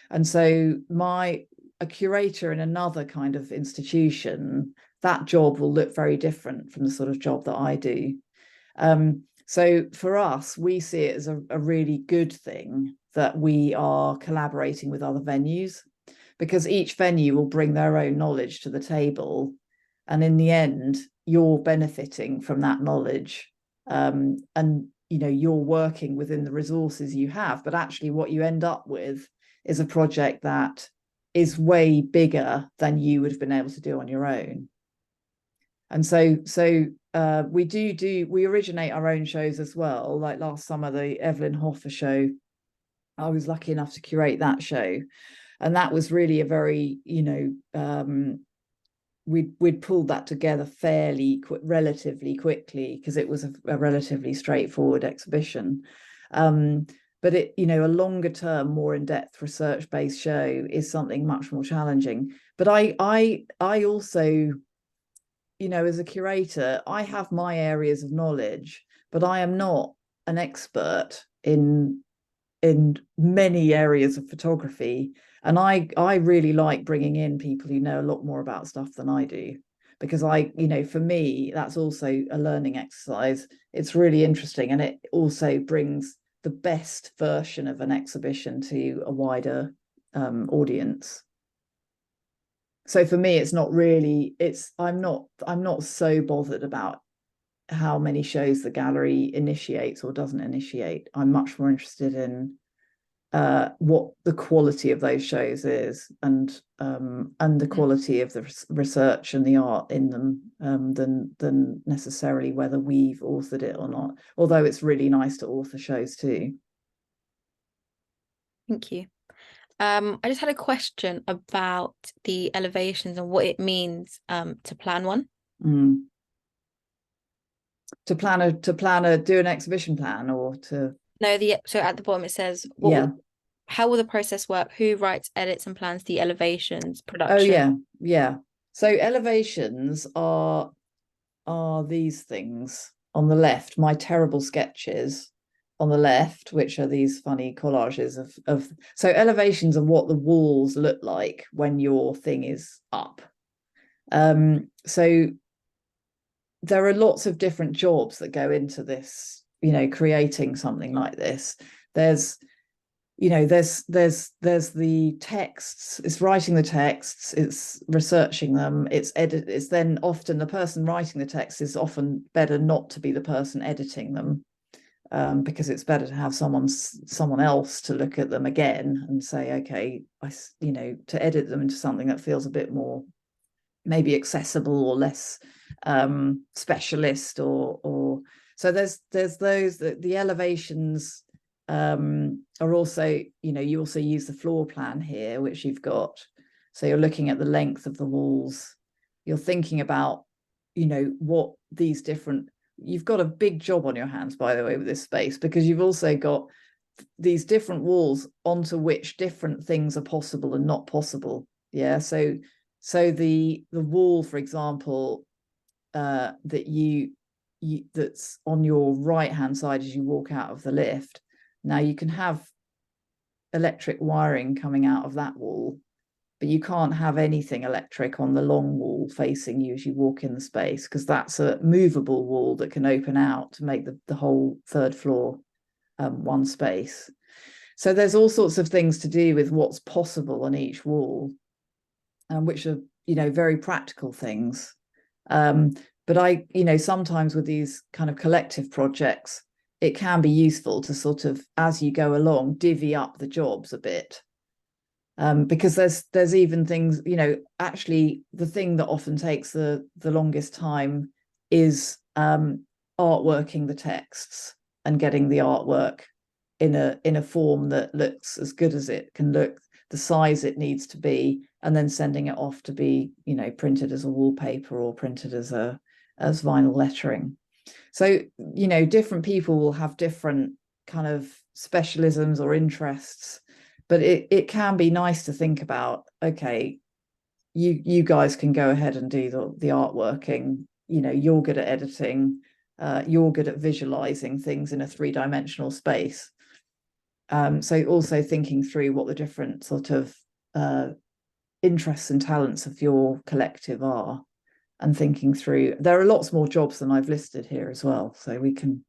Speaker 1: And so a curator in another kind of institution, that job will look very different from the sort of job that I do. So for us, we see it as a really good thing that we are collaborating with other venues, because each venue will bring their own knowledge to the table. And in the end, you're benefiting from that knowledge. And you're working within the resources you have, but actually what you end up with is a project that is way bigger than you would have been able to do on your own. And so we originate our own shows as well. Like last summer, the Evelyn Hoffer show, I was lucky enough to curate that show, and that was really a very, we'd pulled that together relatively quickly, because it was a relatively straightforward exhibition. But it, a longer term, more in-depth research-based show is something much more challenging. But I also, as a curator, I have my areas of knowledge, but I am not an expert in many areas of photography. And I really like bringing in people who know a lot more about stuff than I do, because for me, that's also a learning exercise. It's really interesting, and it also brings the best version of an exhibition to a wider audience. So for me, it's not really, I'm not so bothered about how many shows the gallery initiates or doesn't initiate. I'm much more interested in what the quality of those shows is, and the quality of the research and the art in them, than necessarily whether we've authored it or not. Although it's really nice to author shows too.
Speaker 2: Thank you. I just had a question about the elevations and what it means to plan one.
Speaker 1: To do an exhibition plan, or to
Speaker 2: No, so at the bottom it says, how will the process work? Who writes, edits, and plans the elevations, production?
Speaker 1: Oh yeah. So elevations are these things on the left, my terrible sketches on the left, which are these funny collages of so elevations are what the walls look like when your thing is up. So there are lots of different jobs that go into this, creating something like this. There's the texts, it's writing the texts, it's researching them, it's then often the person writing the text is often better not to be the person editing them, because it's better to have someone else to look at them again and say, okay, to edit them into something that feels a bit more maybe accessible or less specialist, or so there's those, the elevations are also, you also use the floor plan here, which you've got, so you're looking at the length of the walls, you're thinking about, you know, what these different, you've got a big job on your hands, by the way, with this space, because you've also got these different walls onto which different things are possible and not possible. Yeah. So the wall, for example, that you that's on your right hand side as you walk out of the lift, now you can have electric wiring coming out of that wall, but you can't have anything electric on the long wall facing you as you walk in the space, because that's a movable wall that can open out to make the whole third floor one space. So there's all sorts of things to do with what's possible on each wall, which are, you know, very practical things. But I, you know, sometimes with these kind of collective projects, it can be useful to sort of, as you go along, divvy up the jobs a bit. Because there's even things, you know, actually the thing that often takes the longest time is artworking the texts and getting the artwork in a form that looks as good as it can look, the size it needs to be, and then sending it off to be, you know, printed as a wallpaper or printed as vinyl lettering. So, you know, different people will have different kind of specialisms or interests, but it can be nice to think about, okay, you guys can go ahead and do the artworking, you know, you're good at editing, you're good at visualizing things in a three-dimensional space. So also thinking through what the different sort of interests and talents of your collective are, and thinking through, there are lots more jobs than I've listed here as well, so we can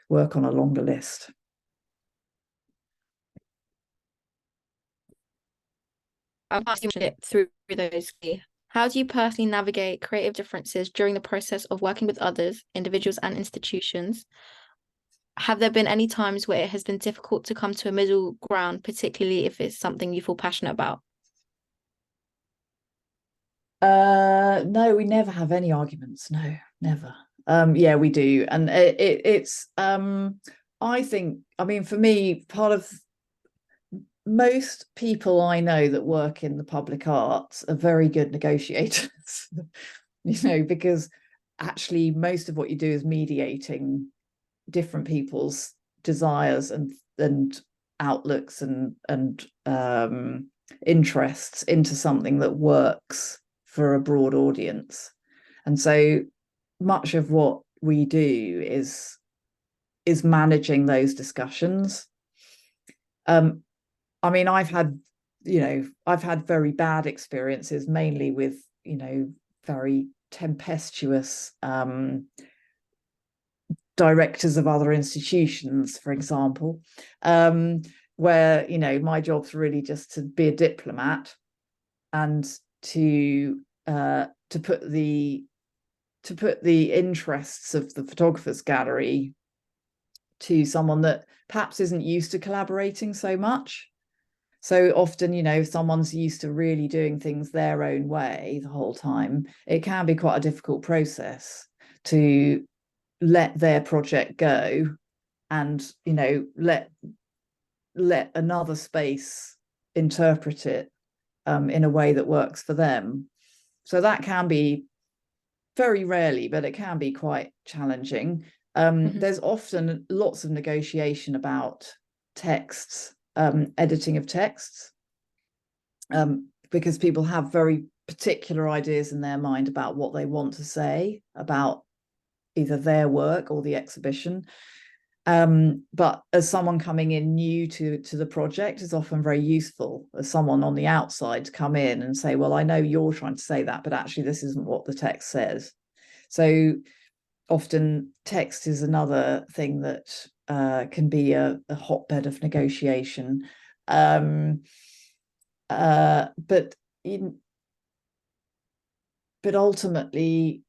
Speaker 1: work on a longer list.
Speaker 2: I'll pass you through those. How do you personally navigate creative differences during the process of working with others, individuals and institutions? Have there been any times where it has been difficult to come to a middle ground, particularly if it's something you feel passionate about?
Speaker 1: No, we never have any arguments. No, never. Yeah, we do. And it's I think, I mean, for me, part of most people I know that work in the public arts are very good negotiators, you know, because actually most of what you do is mediating different people's desires and outlooks and interests into something that works for a broad audience. And so much of what we do is managing those discussions. I mean, I've had very bad experiences, mainly with, you know, very tempestuous directors of other institutions, for example, where, you know, my job's really just to be a diplomat and to put the interests of the photographers gallery to someone that perhaps isn't used to collaborating so much. So often, you know, if someone's used to really doing things their own way the whole time, it can be quite a difficult process to let their project go and, you know, let another space interpret it in a way that works for them. So that can be, very rarely, but it can be quite challenging. There's often lots of negotiation about texts, editing of texts, because people have very particular ideas in their mind about what they want to say about either their work or the exhibition. But as someone coming in new to the project is often very useful, as someone on the outside to come in and say, well, I know you're trying to say that, but actually this isn't what the text says. So often text is another thing that can be a hotbed of negotiation. But ultimately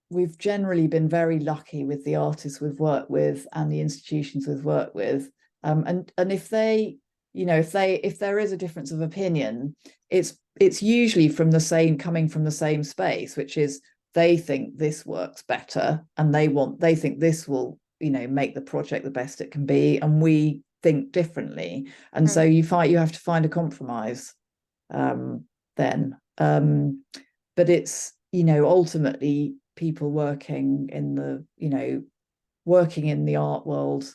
Speaker 1: we've generally been very lucky with the artists we've worked with and the institutions we've worked with, and if they, you know, if there is a difference of opinion, it's usually coming from the same space, which is they think this works better and they think this will, you know, make the project the best it can be, and we think differently, and so you have to find a compromise then. But it's, ultimately people working in the art world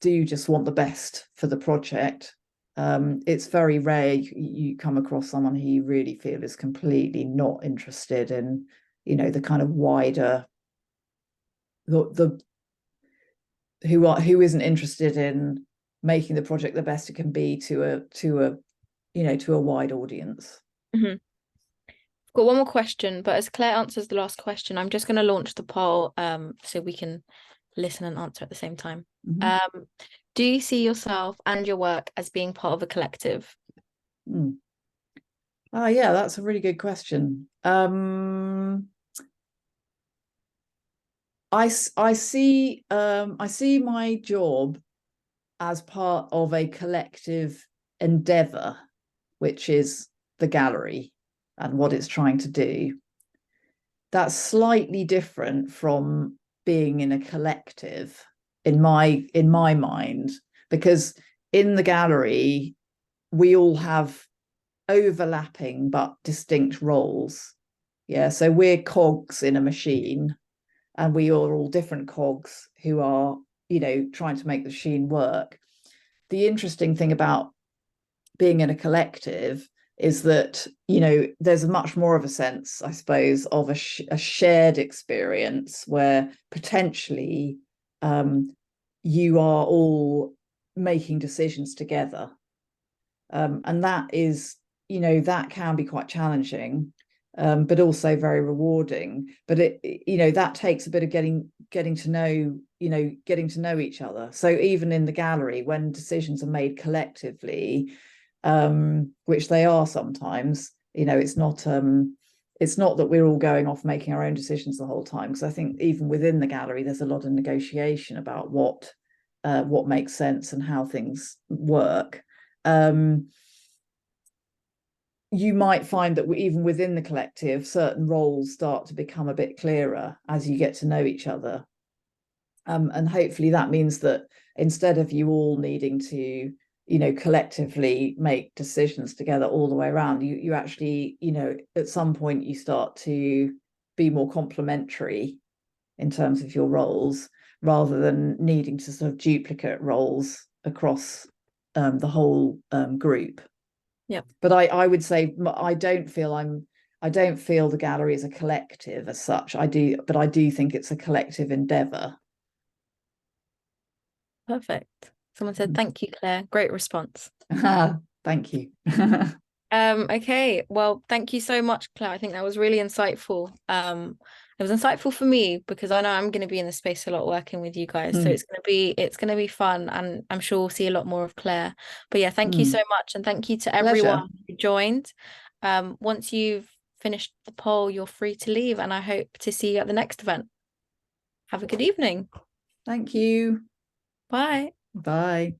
Speaker 1: do just want the best for the project. It's very rare you come across someone who you really feel is completely not interested in, the kind of wider, who isn't interested in making the project the best it can be to a wide audience.
Speaker 2: Mm-hmm. I've got one more question, but as Claire answers the last question, I'm just going to launch the poll so we can listen and answer at the same time.
Speaker 1: Mm-hmm.
Speaker 2: Do you see yourself and your work as being part of a collective?
Speaker 1: Yeah, that's a really good question. I see my job as part of a collective endeavor, which is the gallery and what it's trying to do. That's slightly different from being in a collective in my mind, because in the gallery we all have overlapping but distinct roles. Yeah, so we're cogs in a machine, and we are all different cogs who are, trying to make the machine work. The interesting thing about being in a collective is that, there's much more of a sense, I suppose, of a shared experience where potentially you are all making decisions together. And that is, that can be quite challenging, but also very rewarding. But that takes a bit of getting to know each other. So even in the gallery, when decisions are made collectively, which they are sometimes, it's not that we're all going off making our own decisions the whole time, because I think even within the gallery there's a lot of negotiation about what makes sense and how things work. You might find that even within the collective, certain roles start to become a bit clearer as you get to know each other. And hopefully that means that instead of you all needing to, collectively make decisions together all the way around, you actually, at some point you start to be more complementary in terms of your roles, rather than needing to sort of duplicate roles across the whole group.
Speaker 2: Yeah.
Speaker 1: But I would say I don't feel the gallery is a collective as such. But I do think it's a collective endeavor.
Speaker 2: Perfect. Someone said, thank you, Claire. Great response.
Speaker 1: Thank you.
Speaker 2: Okay. Well, thank you so much, Claire. I think that was really insightful. It was insightful for me because I know I'm going to be in the space a lot working with you guys. So it's going to be fun, and I'm sure we'll see a lot more of Claire. But yeah, thank you so much. And thank you to everyone who joined. Once you've finished the poll, you're free to leave, and I hope to see you at the next event. Have a good evening.
Speaker 1: Thank you.
Speaker 2: Bye.
Speaker 1: Bye.